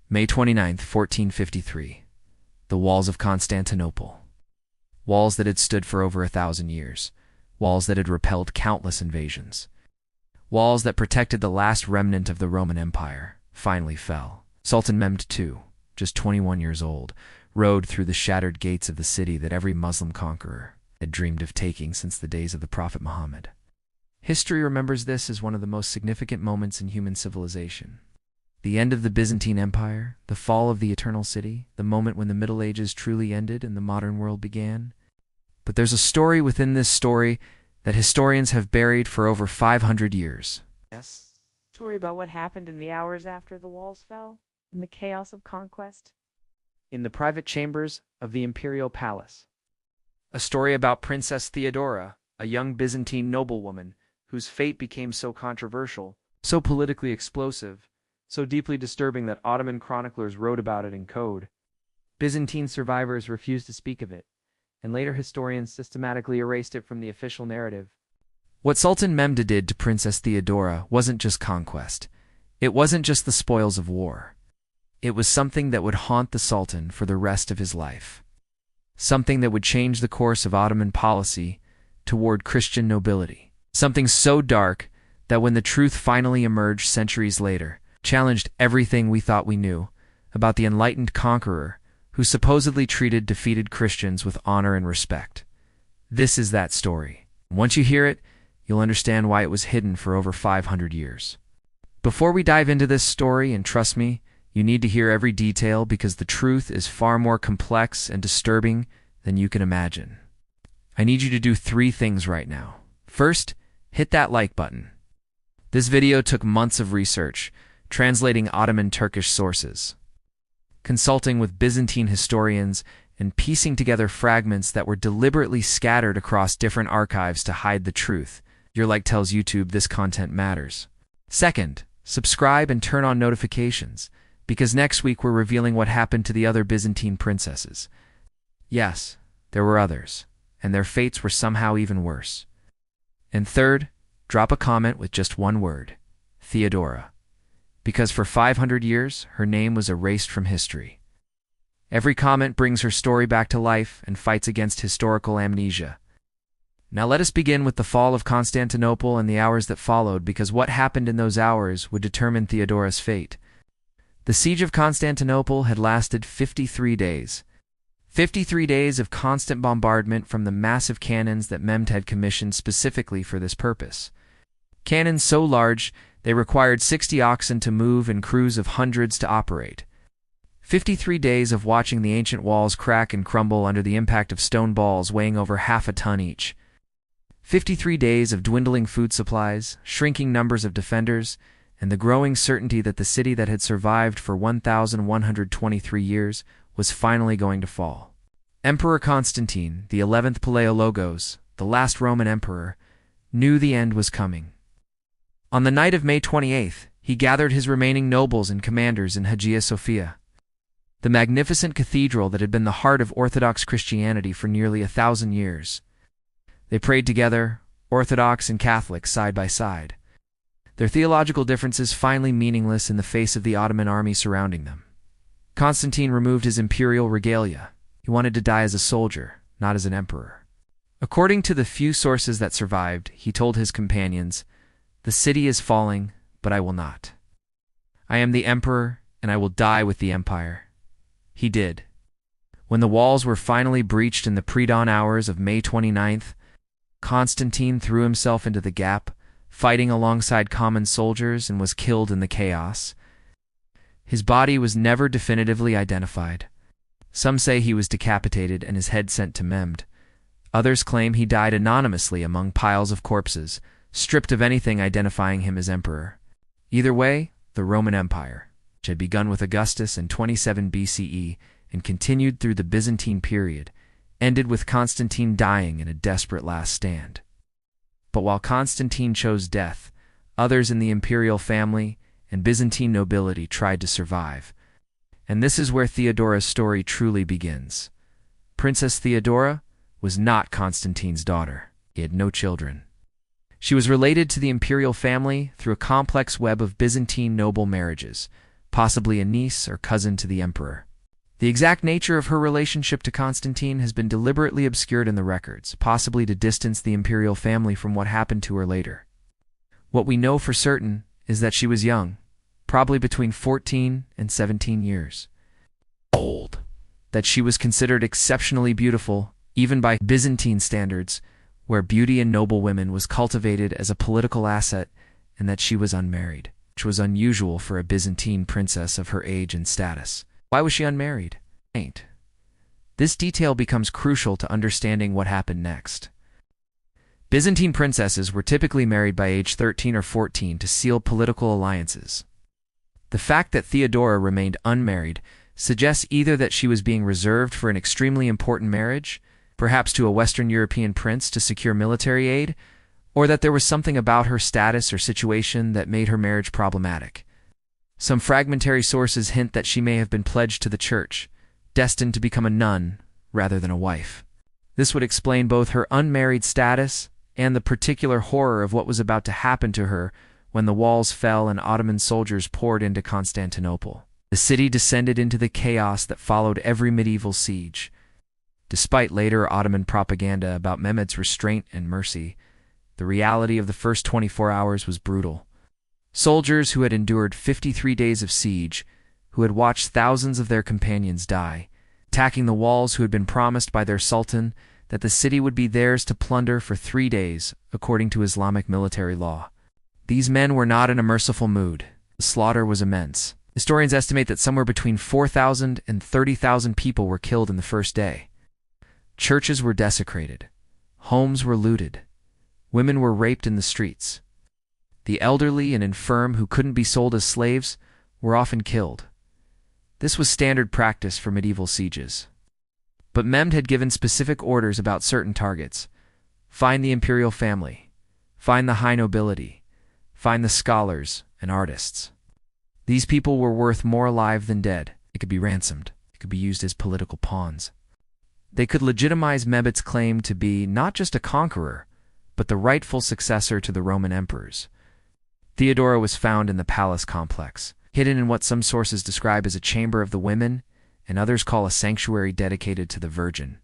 May 29, 1453. The walls of Constantinople. Walls that had stood for over 1,000 years. Walls that had repelled countless invasions. Walls that protected the last remnant of the Roman Empire finally fell. Sultan Mehmed II, just 21 years old, rode through the shattered gates of the city that every Muslim conqueror had dreamed of taking since the days of the Prophet Muhammad. History remembers this as one of the most significant moments in human civilization. The end of the Byzantine Empire, the fall of the Eternal City, the moment when the Middle Ages truly ended and the modern world began. But there's a story within this story that historians have buried for over 500 years. Yes. Story about what happened in the hours after the walls fell, in the chaos of conquest. In the private chambers of the imperial palace. A story about Princess Theodora, a young Byzantine noblewoman whose fate became so controversial, so politically explosive, so deeply disturbing that Ottoman chroniclers wrote about it in code. Byzantine survivors refused to speak of it, and later historians systematically erased it from the official narrative. What Sultan Mehmed did to Princess Theodora wasn't just conquest. It wasn't just the spoils of war. It was something that would haunt the Sultan for the rest of his life. Something that would change the course of Ottoman policy toward Christian nobility. Something so dark that when the truth finally emerged centuries later, challenged everything we thought we knew about the enlightened conqueror who supposedly treated defeated Christians with honor and respect. This is that story. Once you hear it, you'll understand why it was hidden for over 500 years. Before we dive into this story, and trust me, you need to hear every detail because the truth is far more complex and disturbing than you can imagine. I need you to do 3 things right now. First, hit that like button. This video took months of research, translating Ottoman Turkish sources, consulting with Byzantine historians, and piecing together fragments that were deliberately scattered across different archives to hide the truth. Your like tells YouTube this content matters. Second, subscribe and turn on notifications, because next week we're revealing what happened to the other Byzantine princesses. Yes, there were others, and their fates were somehow even worse. And third, drop a comment with just one word: Theodora. Because for 500 years, her name was erased from history. Every comment brings her story back to life and fights against historical amnesia. Now let us begin with the fall of Constantinople and the hours that followed, because what happened in those hours would determine Theodora's fate. The siege of Constantinople had lasted 53 days. 53 days of constant bombardment from the massive cannons that Mehmed had commissioned specifically for this purpose. Cannons so large, they required 60 oxen to move and crews of hundreds to operate. 53 days of watching the ancient walls crack and crumble under the impact of stone balls weighing over half a ton each. 53 days of dwindling food supplies, shrinking numbers of defenders, and the growing certainty that the city that had survived for 1,123 years was finally going to fall. Emperor Constantine, the 11th Palaiologos, the last Roman emperor, knew the end was coming. On the night of May 28th, he gathered his remaining nobles and commanders in Hagia Sophia, the magnificent cathedral that had been the heart of Orthodox Christianity for nearly 1,000 years. They prayed together, Orthodox and Catholic side by side, their theological differences finally meaningless in the face of the Ottoman army surrounding them. Constantine removed his imperial regalia. He wanted to die as a soldier, not as an emperor. According to the few sources that survived, he told his companions, "The city is falling, but I will not. I am the emperor, and I will die with the empire." He did. When the walls were finally breached in the pre-dawn hours of May 29th, Constantine threw himself into the gap, fighting alongside common soldiers, and was killed in the chaos. His body was never definitively identified. Some say he was decapitated and his head sent to Mehmed. Others claim he died anonymously among piles of corpses, stripped of anything identifying him as emperor. Either way, the Roman Empire, which had begun with Augustus in 27 BCE and continued through the Byzantine period, ended with Constantine dying in a desperate last stand. But while Constantine chose death, others in the imperial family and Byzantine nobility tried to survive. And this is where Theodora's story truly begins. Princess Theodora was not Constantine's daughter. He had no children. She was related to the imperial family through a complex web of Byzantine noble marriages, possibly a niece or cousin to the emperor. The exact nature of her relationship to Constantine has been deliberately obscured in the records, possibly to distance the imperial family from what happened to her later. What we know for certain is that she was young, probably between 14 and 17 years old, that she was considered exceptionally beautiful, even by Byzantine standards, where beauty in noble women was cultivated as a political asset, and that she was unmarried, which was unusual for a Byzantine princess of her age and status. Why was she unmarried? This detail becomes crucial to understanding what happened next. Byzantine princesses were typically married by age 13 or 14 to seal political alliances. The fact that Theodora remained unmarried suggests either that she was being reserved for an extremely important marriage, perhaps to a Western European prince to secure military aid, or that there was something about her status or situation that made her marriage problematic. Some fragmentary sources hint that she may have been pledged to the church, destined to become a nun rather than a wife. This would explain both her unmarried status and the particular horror of what was about to happen to her when the walls fell and Ottoman soldiers poured into Constantinople. The city descended into the chaos that followed every medieval siege. Despite later Ottoman propaganda about Mehmed's restraint and mercy, the reality of the first 24 hours was brutal. Soldiers who had endured 53 days of siege, who had watched thousands of their companions die, attacking the walls who had been promised by their sultan that the city would be theirs to plunder for 3 days, according to Islamic military law. These men were not in a merciful mood. The slaughter was immense. Historians estimate that somewhere between 4,000 and 30,000 people were killed in the first day. Churches were desecrated. Homes were looted. Women were raped in the streets. The elderly and infirm who couldn't be sold as slaves were often killed. This was standard practice for medieval sieges. But Mehmed had given specific orders about certain targets. Find the imperial family. Find the high nobility. Find the scholars and artists. These people were worth more alive than dead. They could be ransomed. They could be used as political pawns. They could legitimize Mehmed's claim to be not just a conqueror, but the rightful successor to the Roman emperors. Theodora was found in the palace complex, hidden in what some sources describe as a chamber of the women, and others call a sanctuary dedicated to the Virgin.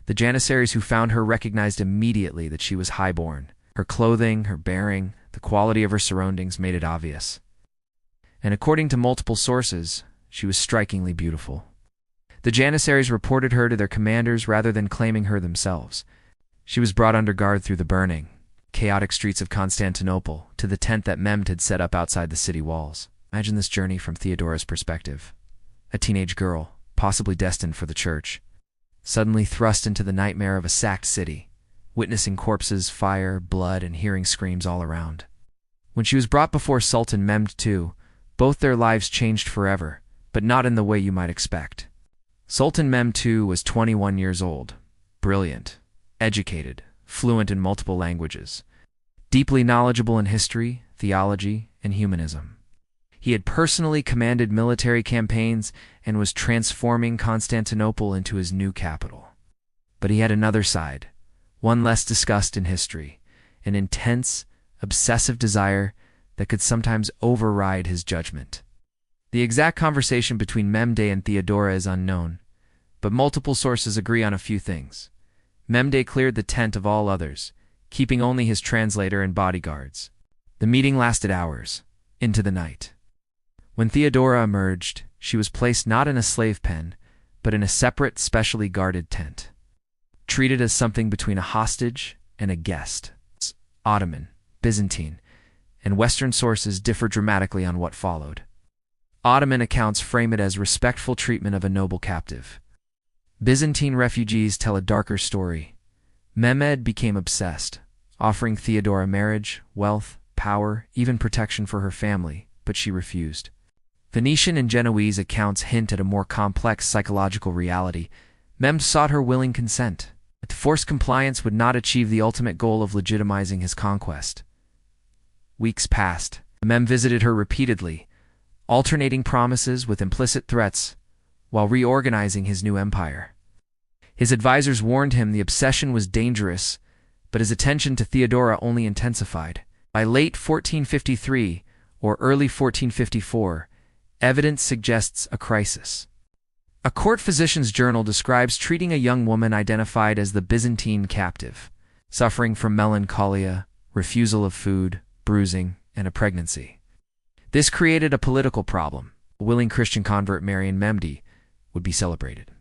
The janissaries who found her recognized immediately that she was highborn. Her clothing, her bearing, the quality of her surroundings made it obvious. And according to multiple sources, she was strikingly beautiful. The janissaries reported her to their commanders rather than claiming her themselves. She was brought under guard through the burning, chaotic streets of Constantinople to the tent that Mehmed had set up outside the city walls. Imagine this journey from Theodora's perspective. A teenage girl, possibly destined for the church, suddenly thrust into the nightmare of a sacked city, witnessing corpses, fire, blood, and hearing screams all around. When she was brought before Sultan Mehmed II, both their lives changed forever, but not in the way you might expect. Sultan Mehmed II was 21 years old, brilliant, educated, fluent in multiple languages, deeply knowledgeable in history, theology, and humanism. He had personally commanded military campaigns and was transforming Constantinople into his new capital. But he had another side, one less discussed in history, an intense, obsessive desire that could sometimes override his judgment. The exact conversation between Mehmed and Theodora is unknown, but multiple sources agree on a few things. Mehmed cleared the tent of all others, keeping only his translator and bodyguards. The meeting lasted hours, into the night. When Theodora emerged, she was placed not in a slave pen, but in a separate, specially guarded tent. Treated as something between a hostage and a guest. Ottoman, Byzantine, and Western sources differ dramatically on what followed. Ottoman accounts frame it as respectful treatment of a noble captive. Byzantine refugees tell a darker story. Mehmed became obsessed, offering Theodora marriage, wealth, power, even protection for her family, but she refused. Venetian and Genoese accounts hint at a more complex psychological reality. Mehmed sought her willing consent, but forced compliance would not achieve the ultimate goal of legitimizing his conquest. Weeks passed. Mehmed visited her repeatedly, alternating promises with implicit threats, while reorganizing his new empire. His advisors warned him the obsession was dangerous, but his attention to Theodora only intensified. By late 1453 or early 1454, Evidence suggests a crisis. A court physician's journal describes treating a young woman identified as the Byzantine captive, suffering from melancholia, refusal of food, bruising, and a pregnancy. This created a political problem. A willing Christian convert, Sultan Mehmed II, would be celebrated.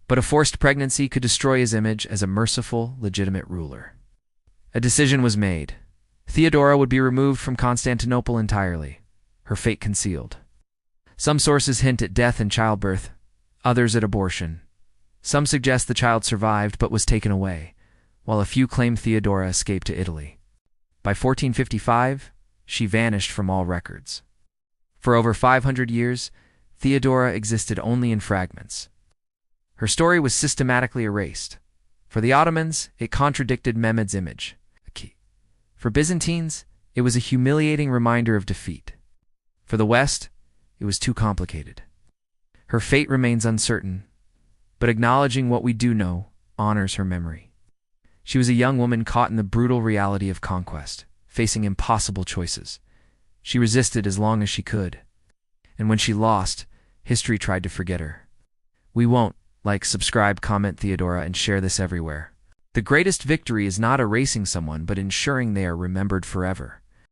But a forced pregnancy could destroy his image as a merciful, legitimate ruler. A decision was made. Theodora would be removed from Constantinople entirely, her fate concealed. Some sources hint at death in childbirth, others at abortion. Some suggest the child survived but was taken away, while a few claim Theodora escaped to Italy. By 1455, she vanished from all records. For over 500 years, Theodora existed only in fragments. Her story was systematically erased. For the Ottomans, it contradicted Mehmed's image. For Byzantines, it was a humiliating reminder of defeat. For the West, it was too complicated. Her fate remains uncertain, but acknowledging what we do know honors her memory. She was a young woman caught in the brutal reality of conquest, facing impossible choices. She resisted as long as she could. And when she lost, history tried to forget her. We won't. Like, subscribe, comment Theodora, and share this everywhere. The greatest victory is not erasing someone, but ensuring they are remembered forever.